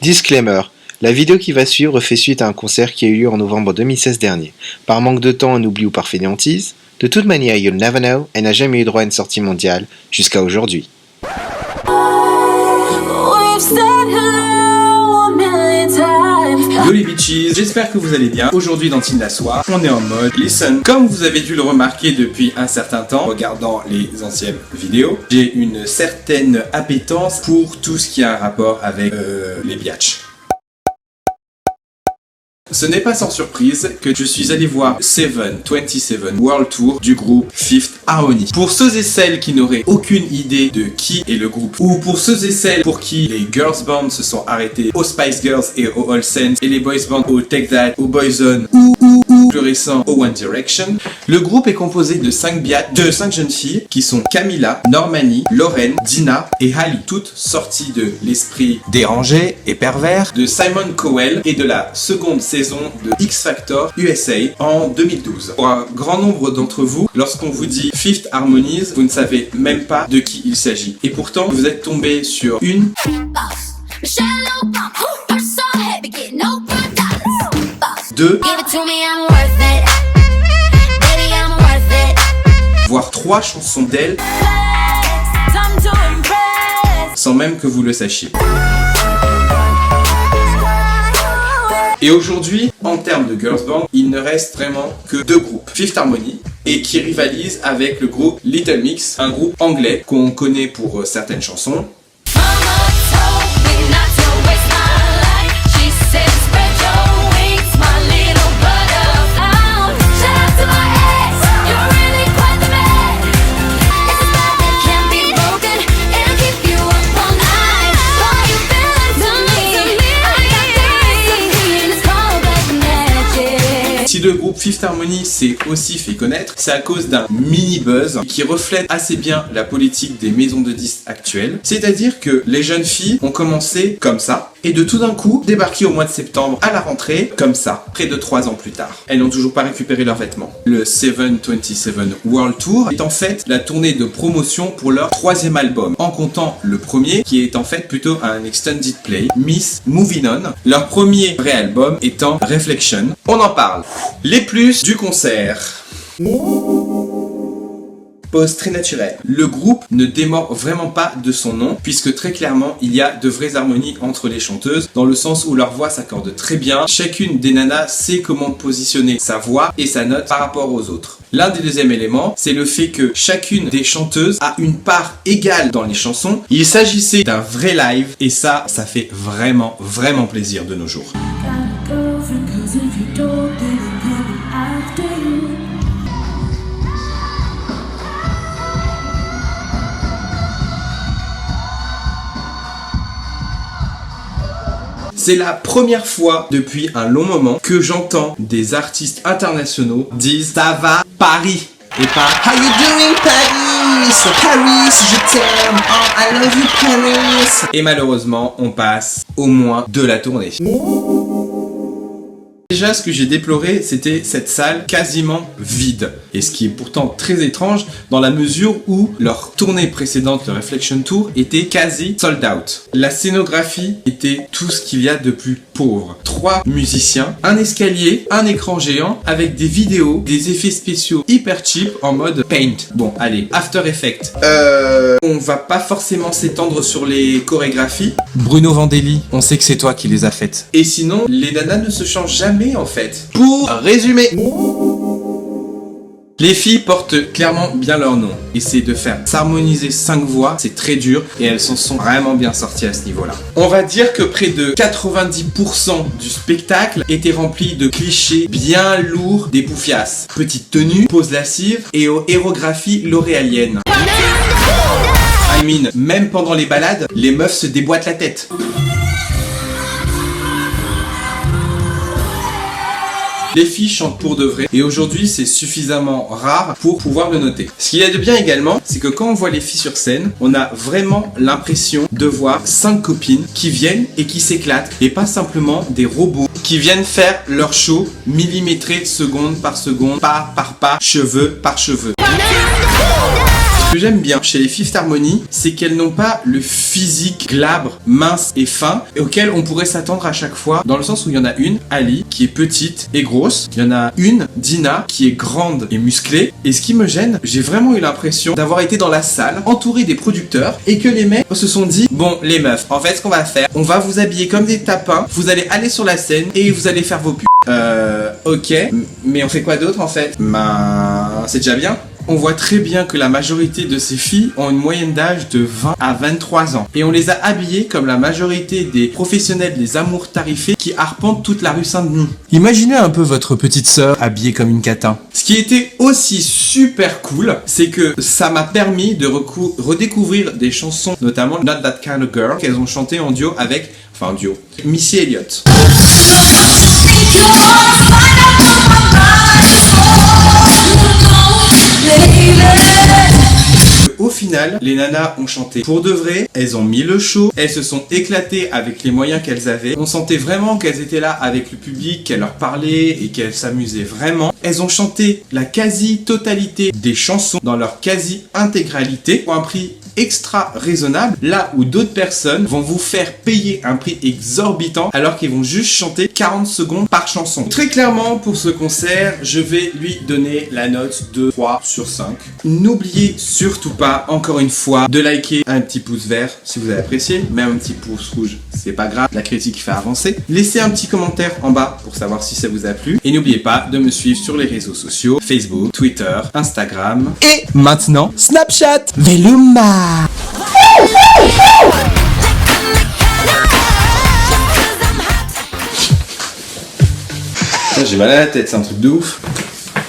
Disclaimer. La vidéo qui va suivre fait suite à un concert qui a eu lieu en novembre 2016 dernier. Par manque de temps, un oubli ou par fainéantise, de toute manière, you'll never know, elle n'a jamais eu droit à une sortie mondiale jusqu'à aujourd'hui. Yo les bitches, j'espère que vous allez bien. Aujourd'hui dans Teen Soir, on est en mode listen. Comme vous avez dû le remarquer depuis un certain temps, regardant les anciennes vidéos, j'ai une certaine appétence pour tout ce qui a un rapport avec les biatchs. Ce n'est pas sans surprise que je suis allé voir 727 World Tour du groupe Fifth Harmony. Pour ceux et celles qui n'auraient aucune idée de qui est le groupe, ou pour ceux et celles pour qui les girls bands se sont arrêtés aux Spice Girls et aux All Saints, et les boys bands au Take That, au Boyzone, ou plus récent au One Direction, le groupe est composé de 5 jeunes filles qui sont Camila, Normani, Lauren, Dina et Hallie, toutes sorties de l'esprit dérangé et pervers de Simon Cowell et de la seconde saison de X Factor USA en 2012. Pour un grand nombre d'entre vous, lorsqu'on vous dit Fifth Harmony, vous ne savez même pas de qui il s'agit. Et pourtant, vous êtes tombé sur une... deux... voire 3 chansons d'elle sans même que vous le sachiez. Et aujourd'hui, en termes de girls band, il ne reste vraiment que 2 groupes. Fifth Harmony, et qui rivalisent avec le groupe Little Mix, un groupe anglais qu'on connaît pour certaines chansons. Si le groupe Fifth Harmony s'est aussi fait connaître, c'est à cause d'un mini buzz qui reflète assez bien la politique des maisons de disques actuelles. C'est-à-dire que les jeunes filles ont commencé comme ça, et de tout d'un coup, débarquer au mois de septembre à la rentrée, comme ça, près de 3 ans plus tard. Elles n'ont toujours pas récupéré leurs vêtements. Le 727 World Tour est en fait la tournée de promotion pour leur 3e album, en comptant le premier, qui est en fait plutôt un extended play, Miss Moving On, leur premier vrai album étant Reflection. On en parle. Les plus du concert. Pause très naturelle. Le groupe ne démord vraiment pas de son nom, puisque très clairement, il y a de vraies harmonies entre les chanteuses, dans le sens où leurs voix s'accordent très bien. Chacune des nanas sait comment positionner sa voix et sa note par rapport aux autres. L'un des deuxièmes éléments, c'est le fait que chacune des chanteuses a une part égale dans les chansons. Il s'agissait d'un vrai live, et ça fait vraiment, vraiment plaisir de nos jours. C'est la première fois depuis un long moment que j'entends des artistes internationaux dire « ça va Paris » et pas « How you doing Paris? Paris, je t'aime, oh I love you Paris » Et malheureusement, on passe au moins de la tournée. Déjà, ce que j'ai déploré, c'était cette salle quasiment vide. Et ce qui est pourtant très étrange, dans la mesure où leur tournée précédente, le Reflection Tour, était quasi sold out. La scénographie était tout ce qu'il y a de plus pauvre. 3 musiciens, un escalier, un écran géant, avec des vidéos, des effets spéciaux hyper cheap en mode paint. Bon, allez, After Effects. On va pas forcément s'étendre sur les chorégraphies. Bruno Vandelli, on sait que c'est toi qui les as faites. Et sinon, les nanas ne se changent jamais en fait. Pour résumer, les filles portent clairement bien leur nom. Essayer de faire s'harmoniser 5 voix, c'est très dur et elles s'en sont vraiment bien sorties à ce niveau-là. On va dire que près de 90% du spectacle était rempli de clichés bien lourds des bouffiasses. Petite tenue, pose lascive et aux hérographies l'oréalienne. I mean, même pendant les balades, les meufs se déboîtent la tête. Les filles chantent pour de vrai et aujourd'hui c'est suffisamment rare pour pouvoir le noter. Ce qu'il y a de bien également, c'est que quand on voit les filles sur scène, on a vraiment l'impression de voir 5 copines qui viennent et qui s'éclatent et pas simplement des robots qui viennent faire leur show millimétré seconde par seconde, pas par pas, cheveux par cheveux. Ce que j'aime bien chez les Fifth Harmony, c'est qu'elles n'ont pas le physique glabre, mince et fin, et auquel on pourrait s'attendre à chaque fois, dans le sens où il y en a une, Ali, qui est petite et grosse. Il y en a une, Dina, qui est grande et musclée. Et ce qui me gêne, j'ai vraiment eu l'impression d'avoir été dans la salle, entouré des producteurs, et que les mecs se sont dit, bon, les meufs, en fait, ce qu'on va faire, on va vous habiller comme des tapins, vous allez aller sur la scène et vous allez faire vos pubs. Ok, mais on fait quoi d'autre en fait? C'est déjà bien. On voit très bien que la majorité de ces filles ont une moyenne d'âge de 20 à 23 ans. Et on les a habillées comme la majorité des professionnels des amours tarifés qui arpentent toute la rue Saint-Denis. Imaginez un peu votre petite sœur habillée comme une catin. Ce qui était aussi super cool, c'est que ça m'a permis de redécouvrir des chansons, notamment Not That Kind of Girl, qu'elles ont chanté en duo avec, enfin en duo, Missy Elliott. Au final, les nanas ont chanté pour de vrai, elles ont mis le show, elles se sont éclatées avec les moyens qu'elles avaient. On sentait vraiment qu'elles étaient là avec le public, qu'elles leur parlaient et qu'elles s'amusaient vraiment. Elles ont chanté la quasi-totalité des chansons dans leur quasi-intégralité pour un prix extra raisonnable, là où d'autres personnes vont vous faire payer un prix exorbitant alors qu'ils vont juste chanter 40 secondes par chanson. Très clairement, pour ce concert, je vais lui donner la note de 3 sur 5. N'oubliez surtout pas, encore une fois, de liker un petit pouce vert si vous avez apprécié, même un petit pouce rouge, c'est pas grave, la critique fait avancer. Laissez un petit commentaire en bas pour savoir si ça vous a plu. Et n'oubliez pas de me suivre sur les réseaux sociaux, Facebook, Twitter, Instagram et maintenant Snapchat. Veluma. J'ai mal à la tête, c'est un truc de ouf.